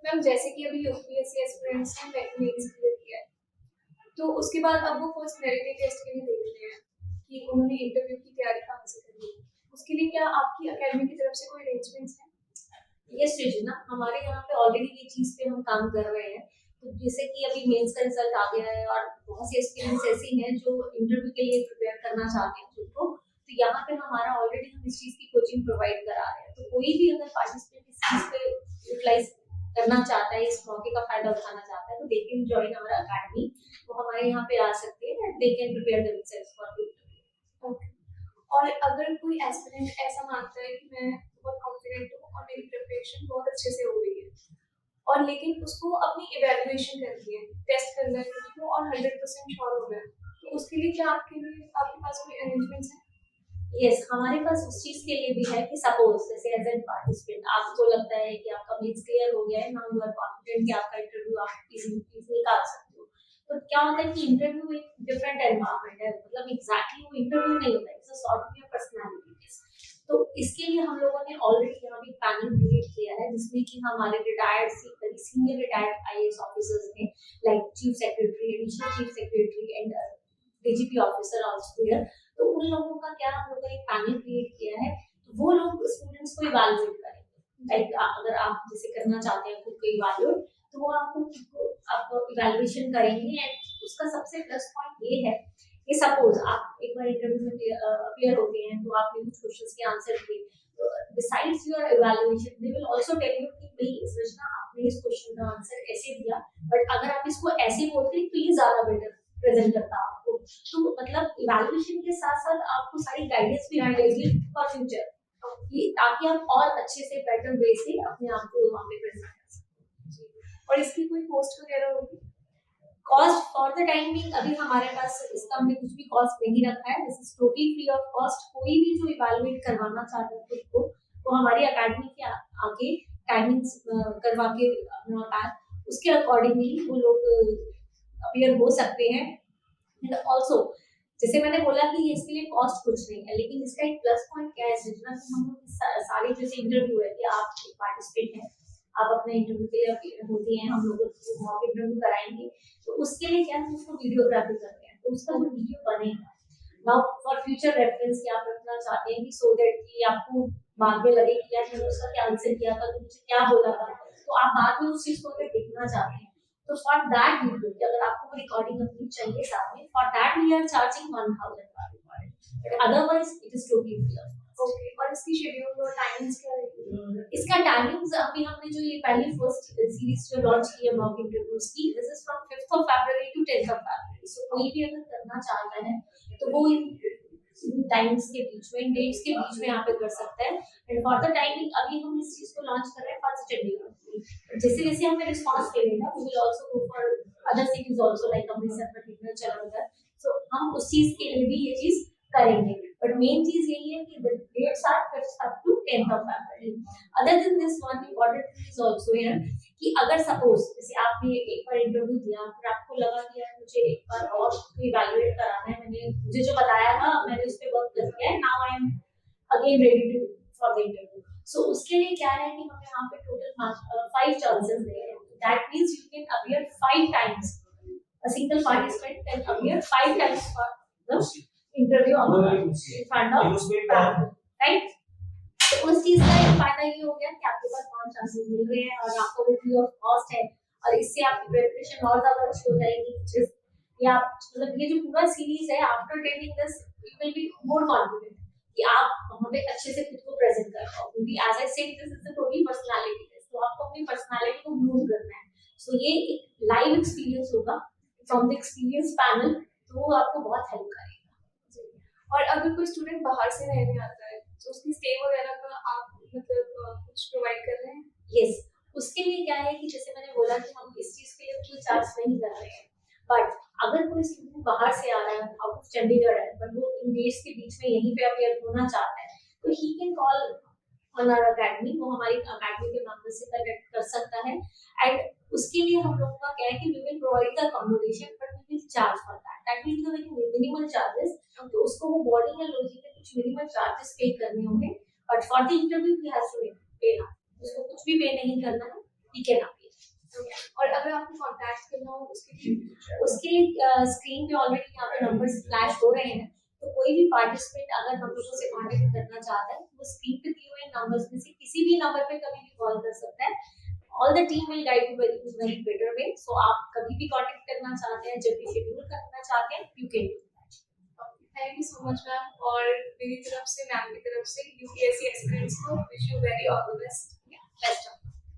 Ma'am जैसे कि अभी यूपीएससी एस्पिरेंट्स ने मेंस क्लियर किया है, तो उसके बाद अब वो फर्स्ट मेरिट टेस्ट के लिए देख रहे हैं कि उन्होंने इंटरव्यू की तैयारी कहाँ से करनी है। उसके लिए क्या आपकी अकेडमी की तरफ से कोई अरेंजमेंट्स हैं? यस सृजना, हमारे यहाँ पे ऑलरेडी ये चीज पे हम काम कर रहे हैं। तो जैसे कि अभी मेंस का रिजल्ट आ गया है और बहुत सी एस्पिरेंट्स ऐसी हैं जो इंटरव्यू के लिए प्रिपेयर करना चाहते हैं खुद को, तो यहाँ पे हमारा ऑलरेडी हम इस चीज की कोचिंग प्रोवाइड करा रहे हैं। तो कोई भी अगर पार्टिसिपेंट इस चीज पे यूटिलाइज करना चाहता है, इस मौके का फायदा उठाना चाहता है, तो they can join our academy. वो हमारे यहाँ पे आ सकते हैं, they can prepare themselves for the interview. Okay. और अगर कोई एस्पिरेंट ऐसा मानता है कि मैं बहुत कॉन्फिडेंट हूँ और मेरी प्रिपरेशन बहुत अच्छे से हो गई है, और लेकिन उसको अपनी इवैल्यूएशन करनी है, टेस्ट करना है उसको और 100% श्योर होना है, तो उसके लिए क्या आपके पास कोई अरेंजमेंट्स हैं? यस, हमारे पास उस चीज के लिए भी है कि सपोज जैसे एज एन पार्टिसिपेंट आपको लगता है कि आपका मेंस क्लियर हो गया है, नाउ यू आर कॉन्फिडेंट कि आपका इंटरव्यू आप इजीली निकाल सकते हो। तो क्या होता है कि इंटरव्यू एक डिफरेंट एनवायरनमेंट है, मतलब एग्जैक्टली वो इंटरव्यू नहीं होता है, it's a sort of your personality test. तो इसके लिए हम लोगों ने ऑलरेडी यहाँ पे पैनल क्रिएट किया है, जिसमें कि हमारे retired senior retired IAS officers हैं, like chief secretary, additional chief secretary and DGP officer also there. तो उन लोगों का क्या हम लोगों ने एक पैनल क्रिएट किया है, तो वो लोग स्टूडेंट्स को इवैल्यूएट करेंगे। लाइक अगर आप जैसे करना चाहते हैं खुद को इवैल्यूएट, तो वो आपको इवैल्यूएशन करेंगे। एंड उसका सबसे प्लस पॉइंट ये है कि सपोज आप एक बार इंटरव्यू में अपियर होते हैं, तो आपने कुछ क्वेश्चंस के आंसर दिए, तो besides your evaluation they will also tell you कि भाई सृजना आपने इस क्वेश्चन का आंसर ऐसे दिया, बट अगर आप इसको ऐसे बोलते तो ये ज्यादा बेटर प्रेजेंट करता आपको। तो मतलब इवैल्यूएशन के साथ साथ आपको सारी गाइडेंस भी मिलेगी फॉर फ्यूचर, ताकि आप और अच्छे से बेटर वे से अपने आप को वहाँ पे प्रेजेंट कर सकते। और इसकी कोई पोस्ट वगैरह होगी? Cost for the time being अभी हमारे पास इसका हमने कुछ भी कॉस्ट नहीं रखा है, this is totally free of cost. कोई भी जो इवैल्यूएट करवाना चाहता है खुद को, वो हमारी अकेडमी के आगे टाइमिंग्स करवा के अपना टाइम उसके अकॉर्डिंगली वो लोग अपियर हो सकते हैं। एंड ऑल्सो जैसे मैंने बोला कि इसके लिए कॉस्ट कुछ नहीं है, लेकिन इसका एक प्लस पॉइंट क्या है सृजना, कि हम लोग सारे जैसे इंटरव्यू है कि आप एक पार्टिसिपेंट हैं, आप अपने इंटरव्यू के लिए अपियर होती हैं, हम लोग मॉक इंटरव्यू कराएंगे, तो उसके लिए क्या है उसको वीडियोग्राफी करते हैं, तो उसका जो वीडियो बनेगा नाउ फॉर फ्यूचर रेफरेंस कि आप रखना चाहते हैं कि सो दैट कि आपको बाद में लगे कि यार मैंने उसका क्या आंसर किया था, तो मुझे क्या बोला था, तो आप बाद में उस चीज को अगर देखना चाहते हैं, तो फॉर दैट वीडियो अगर आपको रिकॉर्डिंग अपनी चाहिए साथ में, for that we are charging 1000 पर recording, but otherwise it is totally free of cost. Okay. और इसकी शेड्यूल और टाइमिंग्स क्या रहेगी? इसका टाइमिंग्स अभी हमने जो ये पहली फर्स्ट सीरीज जो लॉन्च की है मॉक इंटरव्यूज की, this is from 5th of February to 10th of February. So कोई भी अगर करना चाहता है तो वो इन टाइम्स के बीच में, इन डेट्स के बीच में यहाँ पे कर सकता है। एंड फॉर द टाइमिंग अभी हम इस चीज को लॉन्च कर रहे हैं फॉर चंडीगढ़। जैसे जैसे हमें रिस्पांस मिलेगा we will also go for other cities also, like Amritsar, Bathinda, Jalandhar. So हम उस चीज के लिए भी ये चीज करेंगे, बट मेन चीज यही है कि the dates are 5th up to 10th of February. Other than this one important thing is also here कि अगर सपोज जैसे आपने एक बार इंटरव्यू दिया, फिर आपको लगा कि यार मुझे एक बार और इवैल्यूएट कराना है, मैंने मुझे जो बताया था मैंने उस पे वर्क कर दिया है, now I am again ready to for the interview. So उसके लिए क्या है कि हम यहाँ पे टोटल 5 चांसेस दे रहे हैं, that means you can appear 5 times, a single participant can appear 5 times for the interview in front of panel, right? तो उस चीज का एक फायदा ये हो गया कि आपके पास 5 चांसेस मिल रहे हैं और आपको वो फ्री ऑफ कॉस्ट है, और इससे आपकी प्रिपरेशन और ज्यादा अच्छी हो जाएगी। जिस या मतलब ये जो पूरा सीरीज है, after taking this you will be more confident कि आप वहां पे अच्छे से खुद को प्रेजेंट कर पाओ, क्योंकि as I said this is a totally personality test, तो आपको अपनी पर्सनालिटी को ग्रूम करना है। सो ये एक लाइव एक्सपीरियंस होगा फ्रॉम द एक्सपीरियंस पैनल, तो वो आपको बहुत हेल्प करेगा। और अगर कोई स्टूडेंट बाहर से रहने आता है तो उसकी स्टे वगैरह का आप मतलब कुछ प्रोवाइड कर रहे हैं? यस, उसके लिए क्या है कि जैसे मैंने बोला कि हम इस चीज के लिए कोई चार्ज नहीं कर रहे हैं, बट अगर कोई स्टूडेंट बाहर से आ रहा है, आउट ऑफ चंडीगढ़ है, बट वो इन देश के बीच में यहीं पे अपियर होना चाहता है, तो he can call on our academy, वो हमारी अकेडमी के मेंबर से कनेक्ट कर सकता है। एंड उसके लिए हम लोगों का क्या है कि we will provide the accommodation, but we will charge for that will be very minimal charges. तो उसको वो बोर्डिंग एंड लॉजिंग के कुछ मिनिमल चार्जेस पे करने होंगे, but for the interview he has to pay ना, उसको कुछ भी पे नहीं करना है, ठीक है ना। और अगर आपको कॉन्टैक्ट करना हो उसके स्क्रीन पे ऑलरेडी यहाँ पे नंबर्स फ्लैश हो रहे हैं, तो कोई भी पार्टिसिपेंट अगर हम लोगों से कांटेक्ट करना चाहता है वो स्क्रीन पे दिए हुए नंबर्स में से किसी भी नंबर पे कभी भी कॉल कर सकता है. All the team will guide you very better way. So आप कभी भी कांटेक्ट करना चाहते हैं, जब भी शेड्यूल करना चाहते हैं, you can. Thank you so much ma'am, और मेरी तरफ से मैम की तरफ से यूपीएससी एक्सपीरियंस को wish you very all the best. Best.